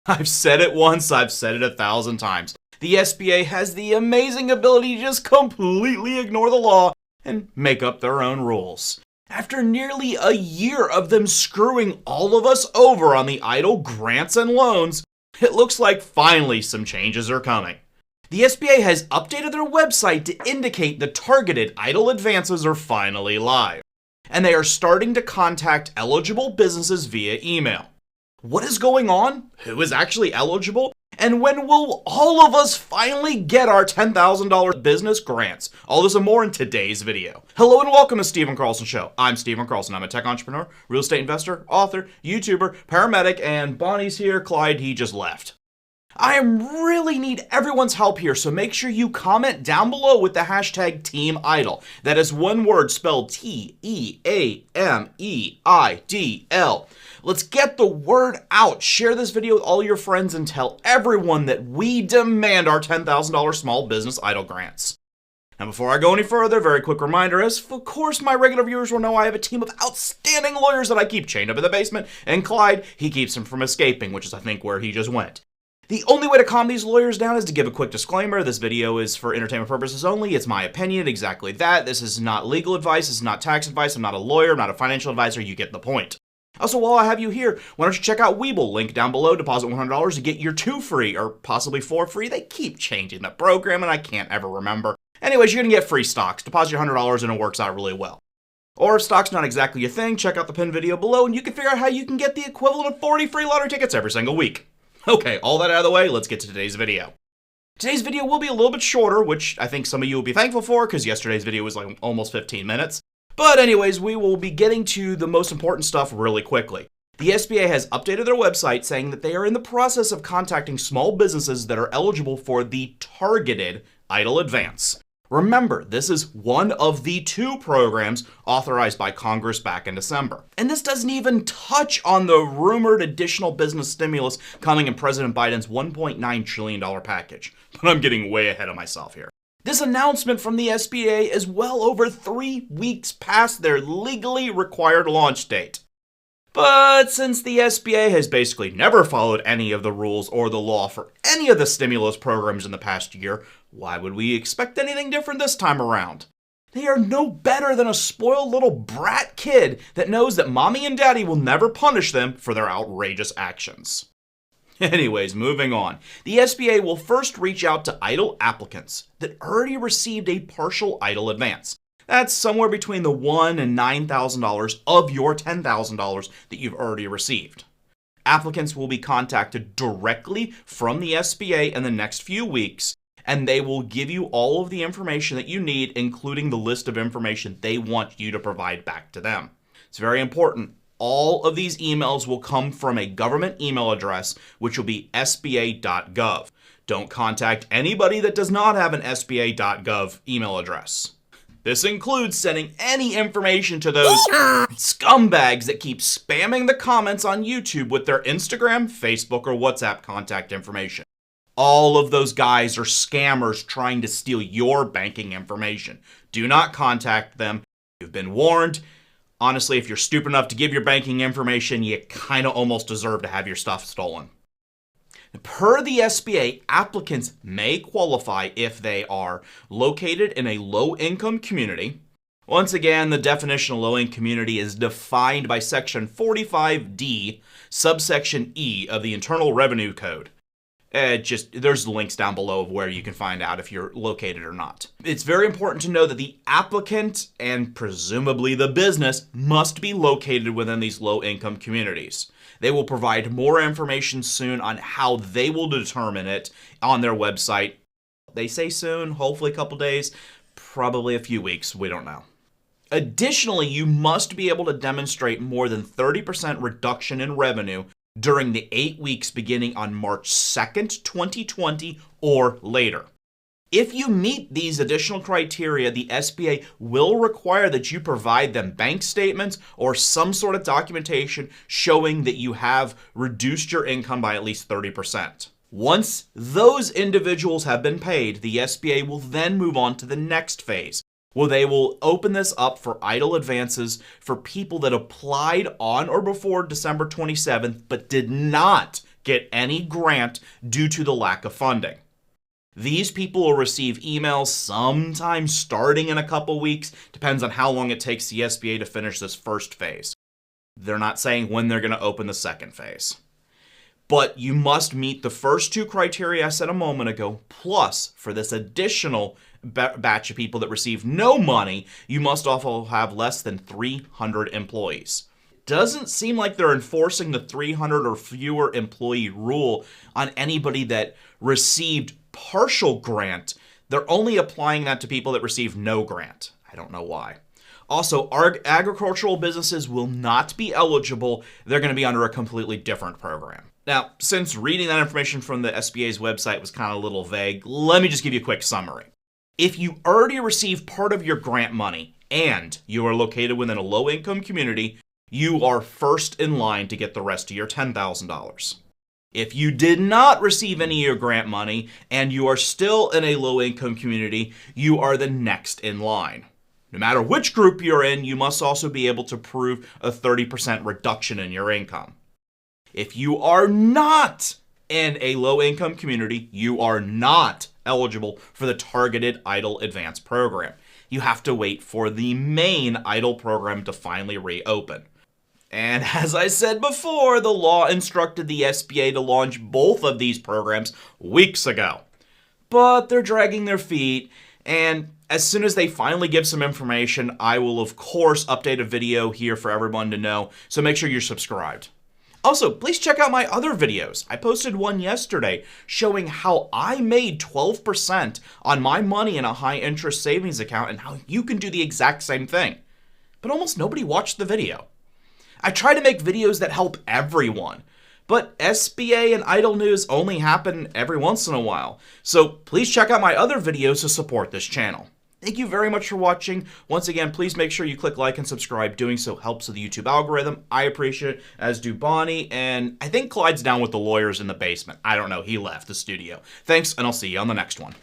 I've said it once, I've said it 1,000 times. The SBA has the amazing ability to just completely ignore the law and make up their own rules. After nearly a year of them screwing all of us over on the EIDL grants and loans, it looks like finally some changes are coming. The SBA has updated their website to indicate the targeted EIDL advances are finally live, and they are starting to contact eligible businesses via email. What is going on? Who is actually eligible? And when will all of us finally get our $10,000 business grants? All this and more in today's video. Hello and welcome to Stephen Carlson Show. I'm Stephen Carlson. I'm a tech entrepreneur, real estate investor, author, YouTuber, paramedic, and Bonnie's here. Clyde, he just left. I really need everyone's help here, so make sure you comment down below with the hashtag TeamEIDL. That is one word spelled T-E-A-M-E-I-D-L. Let's get the word out. Share this video with all your friends and tell everyone that we demand our $10,000 small business EIDL grants. Now, before I go any further, very quick reminder, as of course my regular viewers will know, I have a team of outstanding lawyers that I keep chained up in the basement, and Clyde, he keeps them from escaping, which is I think where he just went. The only way to calm these lawyers down is to give a quick disclaimer. This video is for entertainment purposes only. It's my opinion, exactly that. This is not legal advice. This is not tax advice. I'm not a lawyer. I'm not a financial advisor. You get the point. Also, while I have you here, why don't you check out Webull, link down below, deposit $100 to get your 2 free, or possibly 4 free. They keep changing the program and I can't ever remember. Anyways, you're gonna get free stocks. Deposit your $100 and it works out really well. Or if stock's not exactly your thing, check out the pinned video below and you can figure out how you can get the equivalent of 40 free lottery tickets every single week. Okay, all that out of the way, let's get to today's video. Today's video will be a little bit shorter, which I think some of you will be thankful for, because yesterday's video was like almost 15 minutes. But anyways, we will be getting to the most important stuff really quickly. The SBA has updated their website saying that they are in the process of contacting small businesses that are eligible for the targeted EIDL advance. Remember, this is one of the 2 programs authorized by Congress back in December. And this doesn't even touch on the rumored additional business stimulus coming in President Biden's $1.9 trillion package. But I'm getting way ahead of myself here. This announcement from the SBA is well over 3 weeks past their legally required launch date. But since the SBA has basically never followed any of the rules or the law for any of the stimulus programs in the past year, why would we expect anything different this time around? They are no better than a spoiled little brat kid that knows that mommy and daddy will never punish them for their outrageous actions. Anyways, moving on. The SBA will first reach out to EIDL applicants that already received a partial EIDL advance. That's somewhere between the $1,000 and $9,000 of your $10,000 that you've already received. Applicants will be contacted directly from the SBA in the next few weeks, and they will give you all of the information that you need, including the list of information they want you to provide back to them. It's very important. All of these emails will come from a government email address, which will be sba.gov. Don't contact anybody that does not have an sba.gov email address. This includes sending any information to those scumbags that keep spamming the comments on YouTube with their Instagram, Facebook, or WhatsApp contact information. All of those guys are scammers trying to steal your banking information. Do not contact them. You've been warned. Honestly, if you're stupid enough to give your banking information, you kind of almost deserve to have your stuff stolen. Per the SBA, applicants may qualify if they are located in a low-income community. Once again, the definition of low-income community is defined by Section 45D, subsection E of the Internal Revenue Code. There's links down below of where you can find out if you're located or not. It's very important to know that the applicant and presumably the business must be located within these low-income communities. They will provide more information soon on how they will determine it on their website. They say soon, hopefully a couple days, probably a few weeks, we don't know. Additionally, you must be able to demonstrate more than 30% reduction in revenue during the 8 weeks beginning on March 2nd, 2020 or later. If you meet these additional criteria, the SBA will require that you provide them bank statements or some sort of documentation showing that you have reduced your income by at least 30%. Once those individuals have been paid, the SBA will then move on to the next phase, where they will open this up for EIDL advances for people that applied on or before December 27th but did not get any grant due to the lack of funding. These people will receive emails sometime starting in a couple weeks, depends on how long it takes the SBA to finish this first phase. They're not saying when they're going to open the second phase. But you must meet the first two criteria I said a moment ago, plus for this additional batch of people that receive no money, you must also have less than 300 employees. Doesn't seem like they're enforcing the 300 or fewer employee rule on anybody that received partial grant. They're only applying that to people that receive no grant. I don't know why. Also, our agricultural businesses will not be eligible. They're going to be under a completely different program. Now, since reading that information from the SBA's website was kind of a little vague, let me just give you a quick summary. If you already received part of your grant money and you are located within a low-income community, you are first in line to get the rest of your $10,000. If you did not receive any of your grant money and you are still in a low-income community, you are the next in line. No matter which group you're in, you must also be able to prove a 30% reduction in your income. If you are not in a low-income community, you are not eligible for the Targeted EIDL Advance program. You have to wait for the main EIDL program to finally reopen. And as I said before, the law instructed the SBA to launch both of these programs weeks ago. But they're dragging their feet, and as soon as they finally give some information, I will of course update a video here for everyone to know, so make sure you're subscribed. Also, please check out my other videos. I posted one yesterday showing how I made 12% on my money in a high-interest savings account and how you can do the exact same thing. But almost nobody watched the video. I try to make videos that help everyone, but SBA and EIDL news only happen every once in a while. So please check out my other videos to support this channel. Thank you very much for watching. Once again, please make sure you click like and subscribe. Doing so helps with the YouTube algorithm. I appreciate it, as do Bonnie, and I think Clyde's down with the lawyers in the basement. I don't know, he left the studio. Thanks, and I'll see you on the next one.